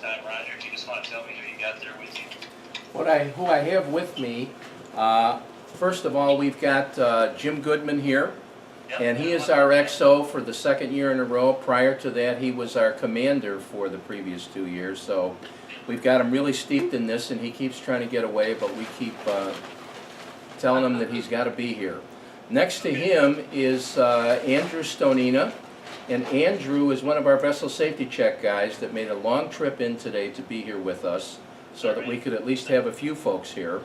time, Roger, if you just want to tell me who you got there with you. Who I have with me, first of all, we've got Jim Goodman here, Yep. and he is our XO for the second year in a row. Prior to that, he was our commander for the previous 2 years, so we've got him really steeped in this, and he keeps trying to get away, but we keep telling him that he's got to be here. Next to him is Andrew Stonina, and Andrew is one of our vessel safety check guys that made a long trip in today to be here with us so that we could at least have a few folks here.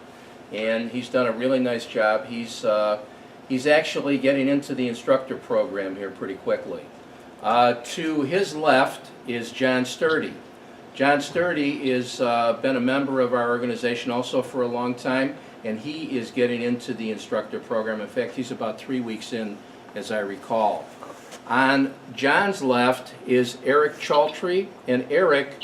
And he's done a really nice job. He's actually getting into the instructor program here pretty quickly. To his left is John Sturdy. John Sturdy has been a member of our organization also for a long time, and he is getting into the instructor program. In fact, he's about 3 weeks in, as I recall. On John's left is Eric Chaltry, and Eric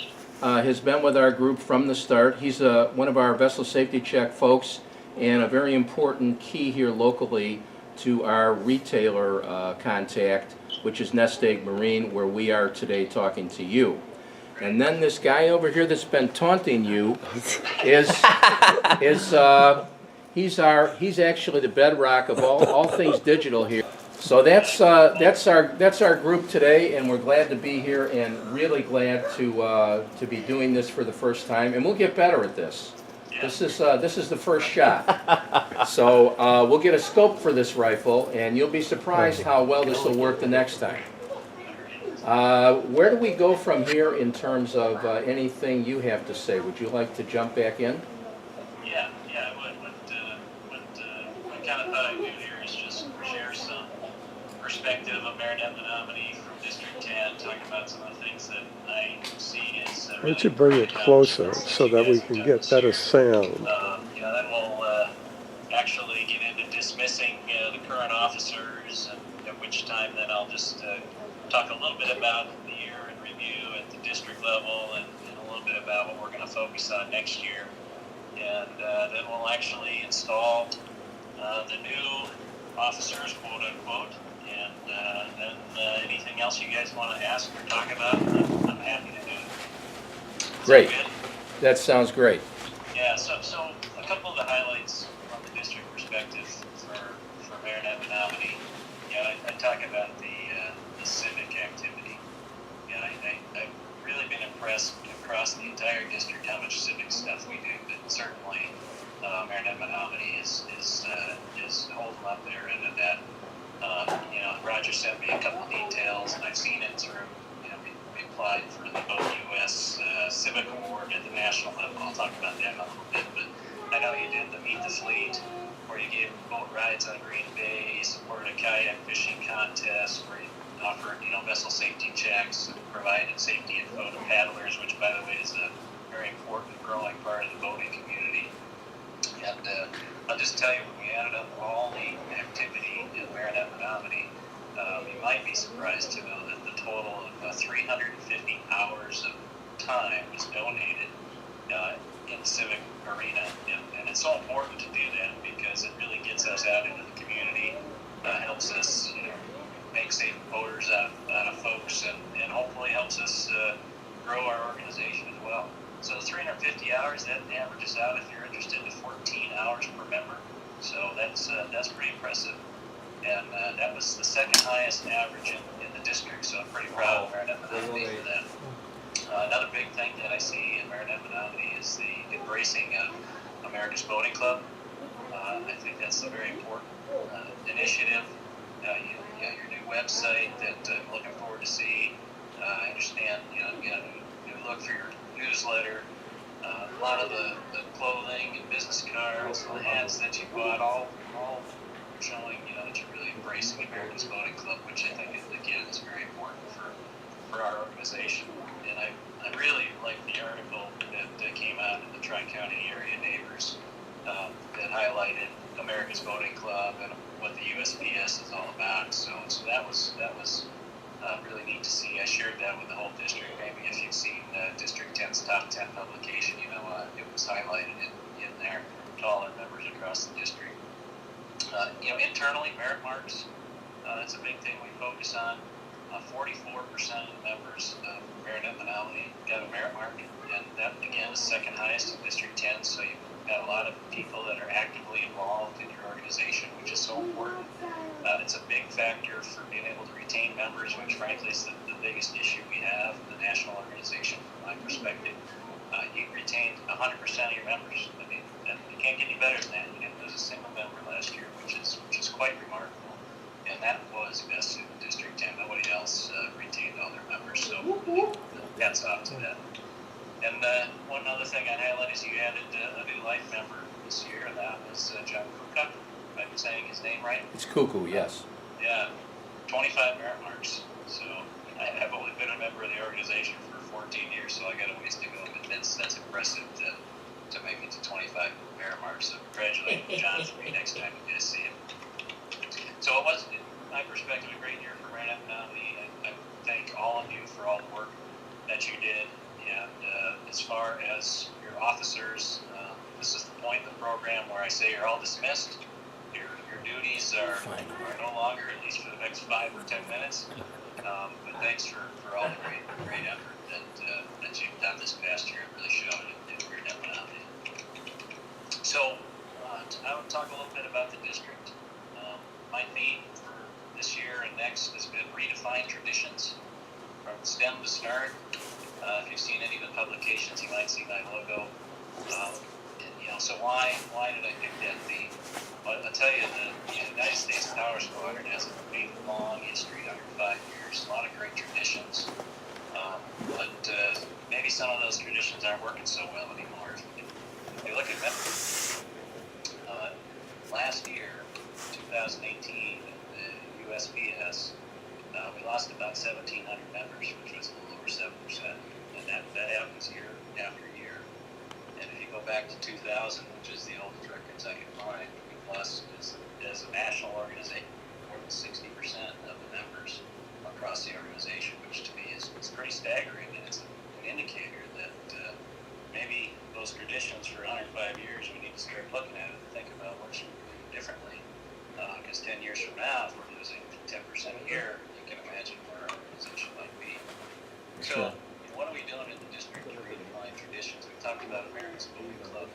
has been with our group from the start. He's one of our vessel safety check folks and a very important key here locally to our retailer contact, which is NestEgg Marine, where we are today talking to you. And then this guy over here that's been taunting you is he's actually the bedrock of all things digital here. So that's our group today, and we're glad to be here and really glad to be doing this for the first time. And we'll get better at this. This is the first shot. So we'll get a scope for this rifle, and you'll be surprised how well this will work the next time. Where do we go from here in terms of anything you have to say? Would you like to jump back in? Yeah, I would. What I kind of thought I'd do here is just share some perspective of Marinette Menominee from District 10, talking about some of the things that I see as Why don't you bring it closer so that we can get better sound? Then we'll actually get into dismissing the current officers, and at which time then I'll just talk a little bit about the year in review at the district level, and a little bit about what we're going to focus on next year. And then we'll actually install the new officers, quote unquote, and then anything else you guys want to ask or talk about, I'm happy to do it. Great. That sounds great. Yeah, so a couple of the highlights from the district perspective for Marinette Menominee. I talk about the civic activity. I've really been impressed across the entire district how much civic stuff we do, but certainly Marinette Menominee is holding up their end of that. Roger sent me a couple of details, and I've seen it through. We applied for the Boat US Civic Award at the national level. I'll talk about that in a little bit, but I know you did the Meet the Fleet, where you gave boat rides on Green Bay, you supported a kayak fishing contest, where you offered, vessel safety checks, and provided safety info to paddlers, which, by the way, is a very important growing part of the boating community. And I'll just tell you, when we added up all the activity in Marinette Menominee, you might be surprised to know that the total of 350 hours of time was donated in the civic arena. And it's so important to do that because it really gets us out into the community, helps us make safe boaters out of folks, and hopefully helps us grow our organization as well. So the 350 hours, that averages out, if you're interested, to 14 hours per member. So that's pretty impressive. And that was the second highest average in the district, so I'm pretty proud of Marinette Menominee for that. Another big thing that I see in Marinette Menominee is the embracing of America's Boating Club. I think that's a very important initiative. Your new website that I'm looking forward to see. I understand, you got a new look for your newsletter. A lot of the clothing and business cards and the hats that you bought, all showing, that you're really embracing America's Boating Club, which I think, again, is very important for our organization. And I really like the article that came out in the Tri-County Area Neighbors that highlighted America's Boating Club and what the USPS is all about. So that was really neat to see. I shared that with the whole district. Maybe if you've seen District 10's Top 10 publication, it was highlighted in there to all our members across the district. Internally, merit marks, that's a big thing we focus on. 44% of the members of Marinette Menominee got a merit mark, and that again is second highest in District 10. So you've got a lot of people that are actively involved in your organization, which is so important. It's a big factor for being able to retain members, which frankly is the biggest issue we have in the national organization from my perspective. You retained 100% of your members. I mean, you can't get any better than that. You didn't lose a single member last year, which is quite remarkable. And that was best in District 10. Nobody else retained all their members, so hats off to that. And one other thing I'd highlight is you added a new life member this year, and that was John Kuka. If I'm saying his name right? It's Cuckoo, yes. Yeah, 25 merit marks. So I've only been a member of the organization for 14 years, so I got a ways to go. But that's impressive to make it to 25 merit marks. So congratulations, John, for me next time you guys see him. So it was, in my perspective, a great year for Marinette Menominee. I thank all of you for all the work that you did. And as far as your officers, this is the point in the program where I say you're all dismissed. Your duties are no longer, at least for the next 5 or 10 minutes. But thanks for all the great effort that you've done this past year. It really showed in Marinette Menominee. So I want to talk a little bit about the district. My theme for this year and next has been redefine traditions from stem to stern. If you've seen any of the publications, you might see my logo. So why did I pick that theme? Well, I'll tell you, the United States Power Squadron has a big, long history, 105 years, a lot of great traditions. But maybe some of those traditions aren't working so well anymore. If you look at last year, 2018, the USPS, we lost about 1,700 members, which was a little over 7%. And that happens year after year. And if you go back to 2000, which is the oldest records I can find, we've lost, as a national organization, more than 60% of the members across the organization, which to me is pretty staggering. And it's an indicator that maybe those traditions for 105 years, we need to start looking at it and think about what should we do differently. Because 10 years from now, if we're losing 10% a year, you can imagine where our organization might be. So, what are we doing in the district to redefine traditions? We talked about America's Boating Club.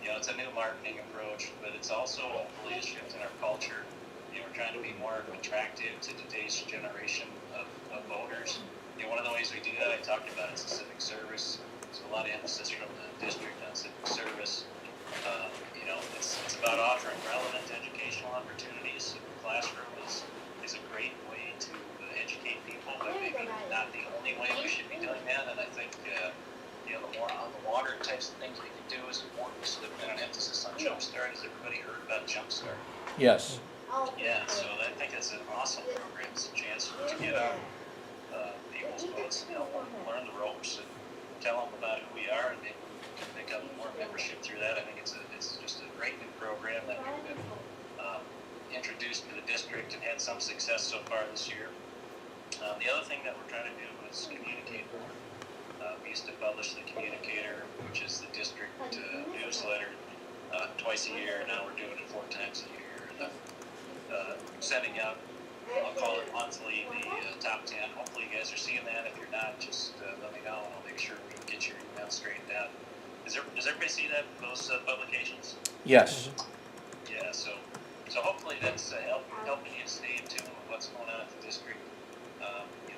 It's a new marketing approach, but it's also hopefully a shift in our culture. We're trying to be more attractive to today's generation of voters. One of the ways we do that, I talked about, is the civic service. So a lot of emphasis from the district on civic service. It's about offering relevant educational opportunities. The classroom is a great way to educate people, but maybe not the only way we should be doing that. And I think the more on the water types of things we can do is important. So there's been an emphasis on Jumpstart. Has everybody heard about Jumpstart? Yes. Yeah, so I think it's an awesome program. It's a chance to get on people's boats and help them learn the ropes and tell them about who we are, and maybe we can pick up more membership through that. I think it's just a great new program that we've been introduced to the district and had some success so far this year. The other thing that we're trying to do is communicate more. We used to publish the Communicator, which is the district newsletter, twice a year. Now we're doing it 4 times a year. And sending out, I'll call it monthly, the top 10. Hopefully you guys are seeing that. If you're not, just let me know and I'll make sure we can get your email straightened out. Does everybody see those publications? Yes. Yeah, so hopefully that's helping you stay in tune with what's going on at the district.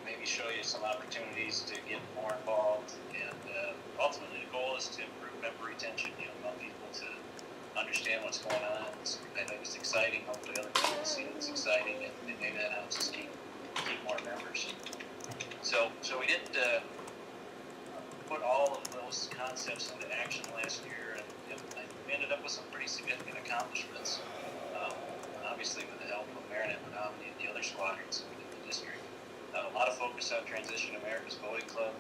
Maybe show you some opportunities to get more involved, and ultimately the goal is to improve member retention. Want people to understand what's going on. I think it's exciting. Hopefully other people see it's exciting, and maybe that helps us keep more members. So we did put all of those concepts into action last year, and we ended up with some pretty significant accomplishments. Obviously, with the help of Marinette Menominee and the other squadrons in the district. A lot of focus on Transition America's Boating Club.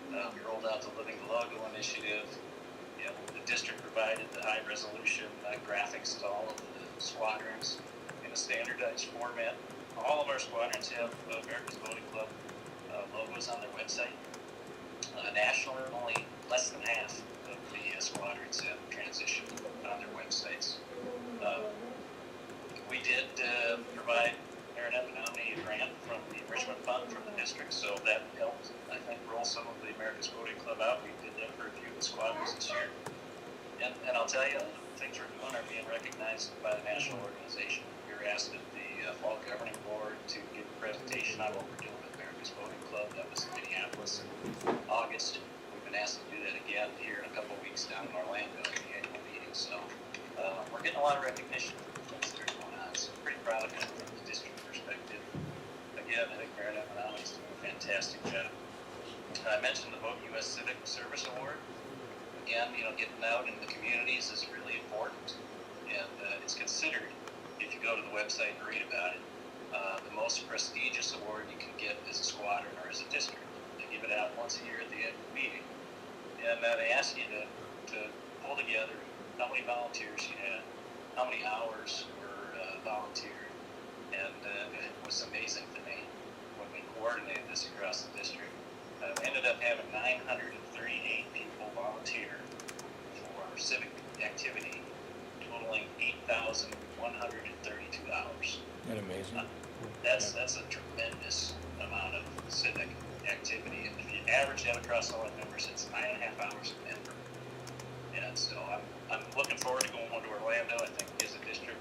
We rolled out the Living the Logo initiative. The district provided the high-resolution graphics to all of the squadrons in a standardized format. All of our squadrons have America's Boating Club logos on their website. Nationally, only less than half of the squadrons have Transition on their websites. We did provide Marinette Menominee a grant from the Enrichment Fund from the tell you, things we're doing are being recognized by the national organization. We were asked at the Fall Governing Board to give a presentation on what we're doing with America's Voting Club. That was in Minneapolis in August. We've been asked to do that again here in a couple of weeks down in Orlando at the annual meeting. So we're getting a lot of recognition for the things that are going on. So pretty proud of it from the district perspective. Again, I think Marinette Menominee is doing a fantastic job. I mentioned the Vote U.S. Civic Service Award. Again, getting out in the communities is really important, and it's considered, if you go to the website and read about it, the most prestigious award you can get as a squadron or as a district. They give it out once a year at the annual meeting, and they ask you to pull together how many volunteers you had, how many hours were volunteered, and it was amazing to me when we coordinated this across the district. We ended up having 938 people volunteer for civic activity, totaling 8,132 hours. Isn't that amazing? That's a tremendous amount of civic activity, and if you average that across all our members, it's 9.5 hours a member. And so I'm looking forward to going to Orlando. I think as a district,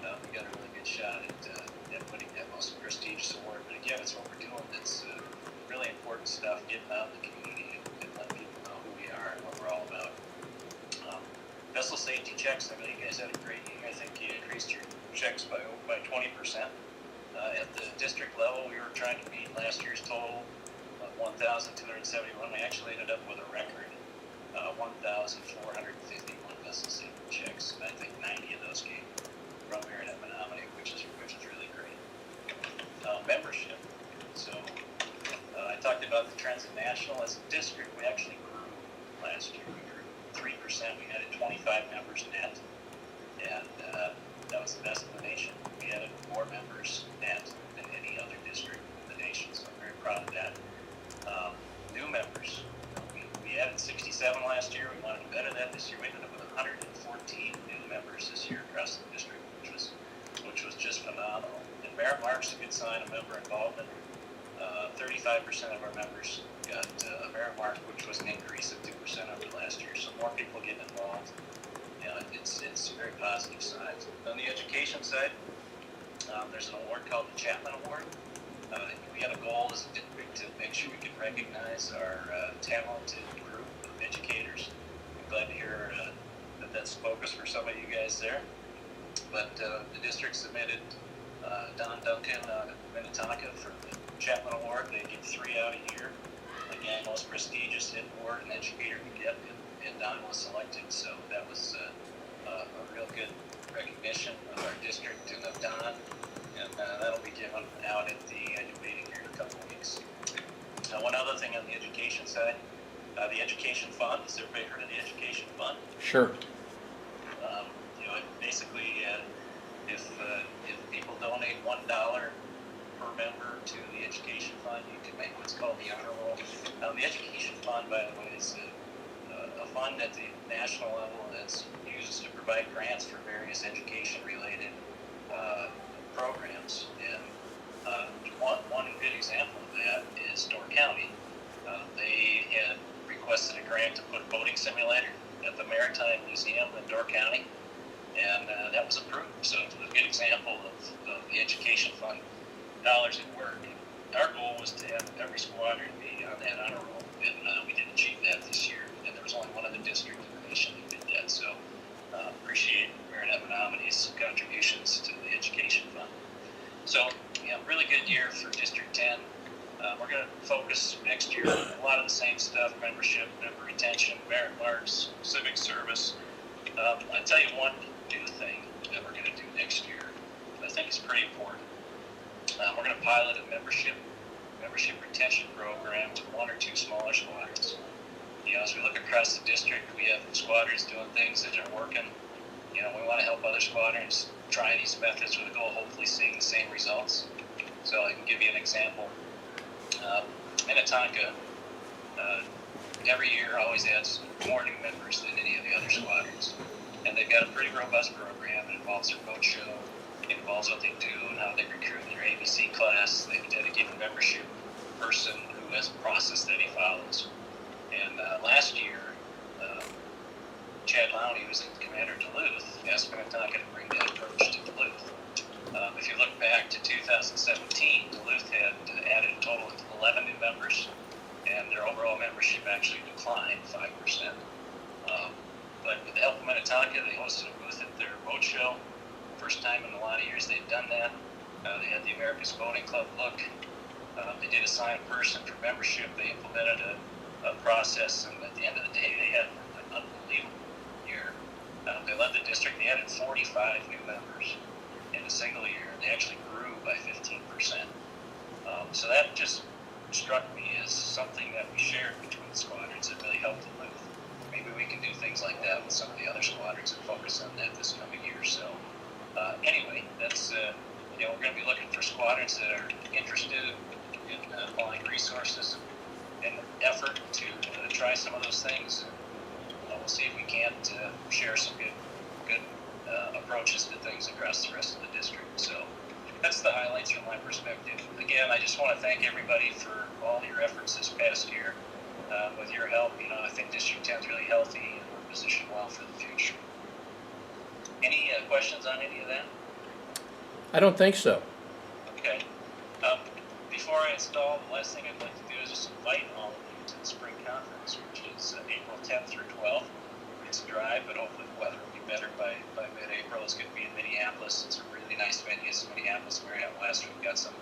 we got a really good shot at winning that most prestigious award. But again, it's what we're doing. It's really important stuff, getting out in the community and letting people know who we are and what we're all about. Vessel safety checks, I know you guys had a great year. I think you increased your checks by 20%. At the district level, we were trying to beat last year's total of 1,271. We actually ended up with a record 1,451 vessel safety checks. And I think 90 of those came from Marinette Menominee, which is really great. Membership. So I talked about the trends in national. As a district, we actually grew last year. We grew 3%. We added 25 members net, and that was the best in the nation. We added more members net than any other district in the nation, so I'm very proud of that. New members. We added 67 last year. We wanted to better that this year. We ended up with 114 new members this year across the district, which was just phenomenal. And merit marks, a good sign of member involvement. 35% of our members got a merit mark, which was an increase of 2% over last year. So more people getting involved. It's a very positive sign. On the education side, there's an award called the Chapman Award. We had a goal as a district to make sure we could recognize our talented group of educators. I'm glad to hear that that's focus for some of you guys there. But the district submitted Don Duncan of Minnetonka for the Chapman Award. They give 3 out a year. Again, most prestigious award an educator can get, and Don was selected. So that was a real good recognition of our district and of Don. And that'll be given out at the annual meeting here in a couple of weeks. One other thing on the education side, the education fund. Has everybody heard of the education fund? Sure. Basically, if people donate $1 per member to the education fund, you can make what's called the honor roll. The education fund, by the way, is a fund at the national level that's used to provide grants for various education-related programs. And one good example of that is Door County. They had requested a grant to put a boating simulator at the Maritime Museum in Door County, and that was approved. So it's a good example of the education fund dollars at work. Our goal was to have every squadron be on that honor roll, and we did achieve that this year. And there was only one other district in the nation that did that. So appreciate Marinette Menominee's contributions to the education fund. So really good year for District 10. We're going to focus next year on a lot of the same stuff: membership, member retention, merit marks, civic service. I'll tell you one new thing that we're going to do next year that I think is pretty important. We're going to pilot a membership retention program with 1 or 2 smaller squadrons. As we look across the district, we have squadrons doing things that are working. We want to help other squadrons try these methods with the goal of hopefully seeing the same results. So I can give you an example. Minnetonka every year always adds more new members than any of the other squadrons. And they've got a pretty robust program. It involves their boat show. It involves what they do and how they recruit their ABC class. They have a dedicated membership person who has a process that he follows. And last year, Chad Lowney, who was the commander of Duluth, asked Minnetonka to bring that approach to Duluth. If you look back to 2017, Duluth had added a total of 11 new members, and their overall membership actually declined 5%. But with the help of Minnetonka, they hosted a booth at their boat show. First time in a lot of years they'd done that. They had the America's Boating Club look. They did assign a person for membership. They implemented a process, and at the end of the day, they had an unbelievable year. They led the district. They added 45 new members in a single year. They actually grew by 15%. So that just struck me as something that we shared between the squadrons that really helped Duluth. Maybe we can do things like that with some of the other squadrons and focus on that this coming year. So anyway, that's we're going to be looking for squadrons that are interested in applying resources and effort to try some of those things. And we'll see if we can't share some good approaches to things across the rest of the district. So that's the highlights from my perspective. Again, I just want to thank everybody for all your efforts this past year. With your help, I think District 10 is really healthy and we're positioned well for the future. Any questions on any of that? I don't think so. Okay. Before I install, the last thing I'd like to do is just invite all of you to the spring conference, which is April 10th through 12th. It's a drive, but hopefully the weather will be better by mid-April. It's going to be in Minneapolis. It's a really nice venue. It's in Minneapolis, Marinette West. We've got some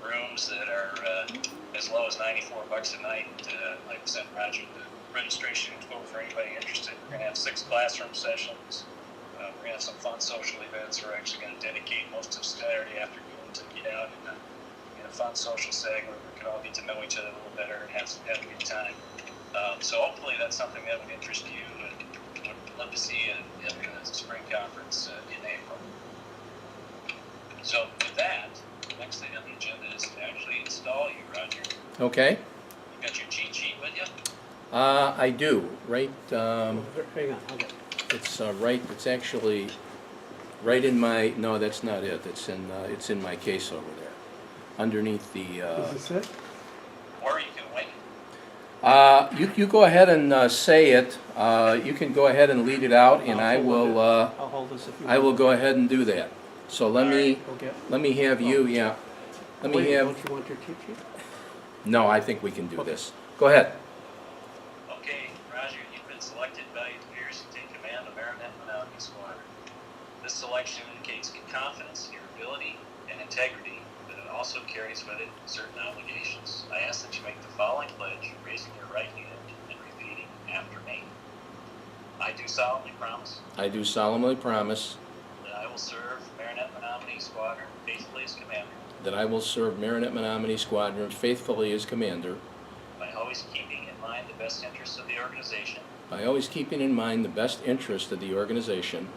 rooms that are as low as $94 a night. Like I said, Roger, the registration info for anybody interested. We're going to have 6 classroom sessions. We're going to have some fun social events. We're actually going to dedicate most of Saturday afternoon to get out in a fun social setting where we can all get to know each other a little better and have a good time. So hopefully that's something that would interest you, and would love to see you at the spring conference in April. So with that, the next thing on the agenda is to actually install you, Roger. Okay. You got your cheat sheet with you? I do. Right. Hang on, okay. It's actually right in my. No, that's not it. It's in my case over there, underneath the. Is this it? Or you can wait. You go ahead and say it. You can go ahead and lead it out, and I will. I'll hold this if you I will want. go ahead and do that. So let me Okay. have you. Yeah. Let me Wait, have. don't you want your cheat sheet? No, I think we can do Okay. this. Go ahead. Okay, Roger, you've been selected by your peers to take command of Marinette Menominee Squadron. This selection indicates confidence in your ability and integrity, but it also carries with it certain obligations. I ask that you make the following pledge, raising your right hand and repeating after me. I do solemnly promise I do solemnly promise that I will serve Marinette Menominee Squadron faithfully as commander, that I will serve Marinette Menominee Squadron faithfully as commander, by always keeping in mind the best interests of the organization, by always keeping in mind the best interest of the organization,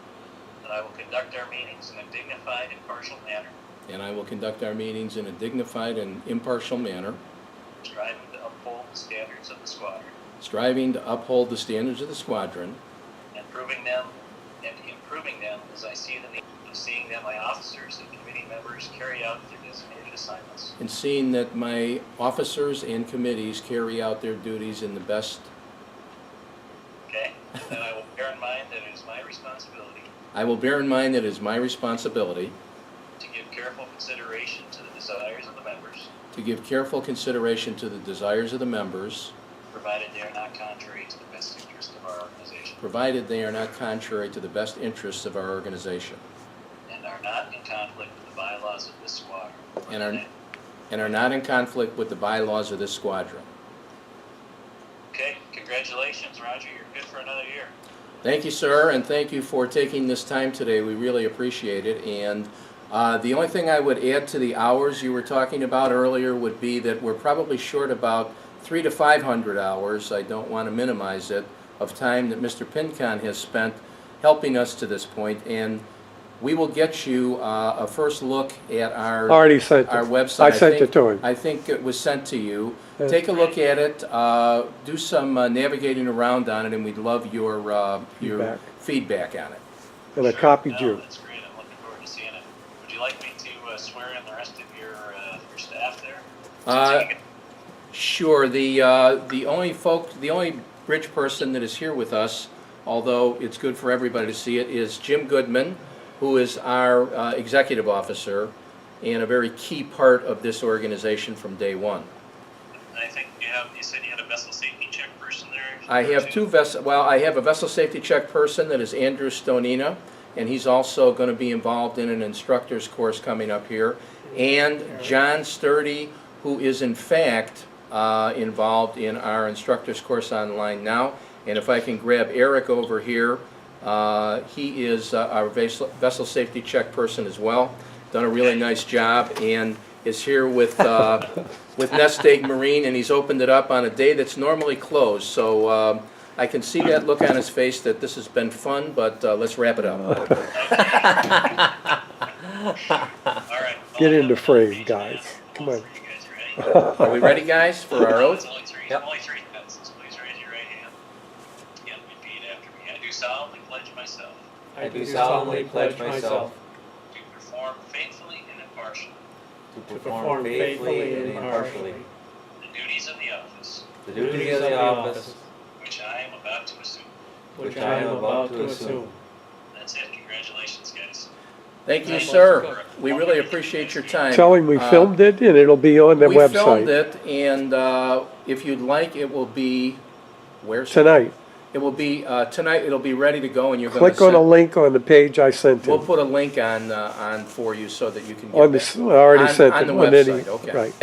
that I will conduct our meetings in a dignified, impartial manner, and I will conduct our meetings in a dignified and impartial manner, striving to uphold the standards of the squadron, striving to uphold the standards of the squadron, and improving them as I see the need of seeing that my officers and committee members carry out their designated assignments. and seeing that my officers and committees carry out their duties in the best. Okay? And I will bear in mind that it is my responsibility I will bear in mind that it is my responsibility to give careful consideration to the desires of the members, to give careful consideration to the desires of the members, provided they are not contrary to the best interest of our organization, provided they are not contrary to the best interests of our organization, and are not in conflict with the bylaws of this squadron. and are not in conflict with the bylaws of this squadron. Okay, congratulations, Roger. You're good for another year. Thank you, sir, and thank you for taking this time today. We really appreciate it. And the only thing I would add to the hours you were talking about earlier would be that we're probably short about 300 to 500 hours. I don't want to minimize it, of time that Mr. Pincon has spent helping us to this point. And we will get you a first look at our Already sent our it. website. I sent it to him. I think it was sent to you. Yeah. Take a look at it, do some navigating around on it, and we'd love your feedback on it. And I copied No, you. that's great. I'm looking forward to seeing it. Would you like me to swear in the rest of your staff there? Sure. The only bridge person that is here with us although it's good for everybody to see it, is Jim Goodman, who is our executive officer and a very key part of this organization from day one. And I think you said you had a vessel safety check person there? I have I have a vessel safety check person that is Andrew Stonina, and he's also going to be involved in an instructor's course coming up here, and John Sturdy, who is in fact involved in our instructor's course online now. And if I can grab Eric over here, he is our vessel safety check person as well. Done a really nice job and is here with NestEgg Marine, and he's opened it up on a day that's normally closed. So I can see that look on his face that this has been fun, but let's wrap it up. All right. Get in the frame, guys. Come on. You guys ready? Are we ready, guys, for our oath? It's only three sentences. Please raise your right hand. Again, repeat after me. I do solemnly pledge myself I do solemnly pledge myself to perform faithfully and impartially to perform faithfully and impartially the duties of the office the duties of the office which I am about to assume. which I am about to assume. That's it. Congratulations, guys. Thank you, sir. We really appreciate your time. Tell him we filmed it and it'll be on the We website filmed it, and if you'd like, it will be, where's tonight. It will be tonight. It'll be ready to go, and you're going to Click on a link on the page I sent We'll him. put a link on for you so that you can get On that. this, I already sent on it. the on any- website. Okay. Right.